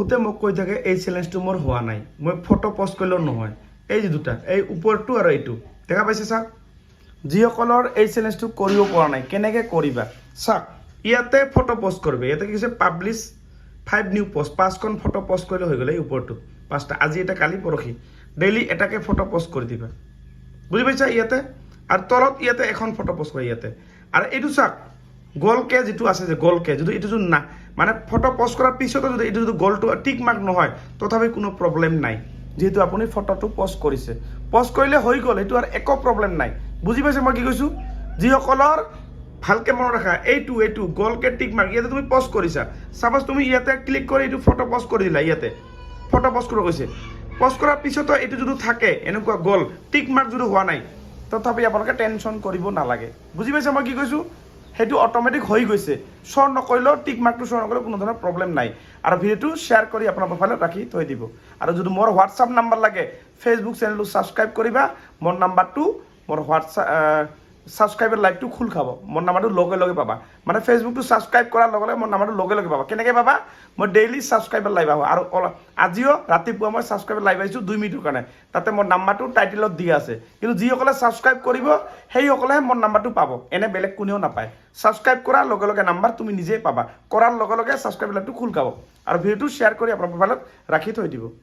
বহুতে মোক কৈ থাকে এই চেলেঞ্জটো মোৰ হোৱা নাই, মই ফটো পোষ্ট কৰিলেও নহয়। এই যে দুটা, এই ওপৰটো আৰু এইটো দেখা পাইছে চাওক, যিসকলৰ এই চেলেঞ্জটো কৰিব পৰা নাই কেনেকৈ কৰিবা চাওক। ইয়াতে ফটো পোষ্ট কৰিবা, ইয়াতে কি কৈছে পাব্লিছ 5 নিউ পোষ্ট, 5খন ফটো পোষ্ট কৰিলে হৈ গ'ল। এই ওপৰটো 5টা, আজি এটা কালি পৰহি ডেইলি এটাকে ফটো পোষ্ট কৰি দিবা, বুজি পাইছা। ইয়াতে আৰু তলত ইয়াতে এখন ফটো পোষ্ট কৰা ইয়াতে। আৰু এইটো চাওক গলকে যিটো আছে যে গলকে যদি এইটো যদি না মানে ফটো পোষ্ট কৰাৰ পিছতো যদি এইটো যদি গলটো টিক মাৰ্ক নহয় তথাপি কোনো প্ৰব্লেম নাই, যিহেতু আপুনি ফটোটো পোষ্ট কৰিছে। পোষ্ট কৰিলে হৈ গ'ল, সেইটো আৰু একো প্ৰব্লেম নাই, বুজি পাইছে মই কি কৈছোঁ। যিসকলৰ ভালকে মনত ৰাখা, এইটো গলকে টিক মাৰ্ক ইয়াতে তুমি পোষ্ট কৰিছা, চাপ'জ তুমি ইয়াতে ক্লিক কৰি এইটো ফটো পোষ্ট কৰি দিলা, ইয়াতে ফটো পোষ্ট কৰিব কৈছে, পোষ্ট কৰাৰ পিছতো এইটো যদি থাকে এনেকুৱা গল টিক মাৰ্ক যদি হোৱা নাই তথাপি আপোনালোকে টেনশ্যন কৰিব নালাগে, বুজি পাইছে মই কি কৈছোঁ। সেইটো অট'মেটিক হৈ গৈছে, শ্ব' নকৰিলেও টিক মাৰ্কটো শ্ব' নকৰিলেও কোনো ধৰণৰ প্ৰব্লেম নাই। আৰু ভিডিঅ'টো শ্বেয়াৰ কৰি আপোনাৰ প্ৰফাইলত ৰাখি থৈ দিব। আৰু যদি মোৰ হোৱাটছআপ নাম্বাৰ লাগে ফেচবুক চেনেলটো ছাবস্ক্ৰাইব কৰিবা, মোৰ নাম্বাৰটো মোৰ হোৱাটছআপ ছাবস্ক্ৰাইবাৰ লাইকটো খোল খাব, মোৰ নাম্বাৰটো লগে লগে পাবা। মানে ফেচবুকটো ছাবস্ক্ৰাইব কৰাৰ লগে লগে মোৰ নাম্বাৰটো লগে লগে পাবা। কেনেকৈ পাবা, মই ডেইলি ছাবস্ক্ৰাইবাৰ লাইভ আহোঁ। আৰু আজিও ৰাতিপুৱা মই ছাবস্ক্ৰাইবাৰ লাইভ আহিছোঁ 2 মিনিটৰ কাৰণে, তাতে মোৰ নাম্বাৰটো টাইটেলত দিয়া আছে। কিন্তু যিসকলে ছাবস্ক্ৰাইব কৰিব সেইসকলেহে মোৰ নাম্বাৰটো পাব, এনে বেলেগ কোনেও নাপায়। ছাবস্ক্ৰাইব কৰাৰ লগে লগে নাম্বাৰ তুমি নিজেই পাবা, কৰাৰ লগে লগে ছাবস্ক্ৰাইব লাইভটো খোল খাব। আৰু ভিডিঅ'টো শ্বেয়াৰ কৰি আপোনাৰ প্ৰফাইলত ৰাখি থৈ দিব।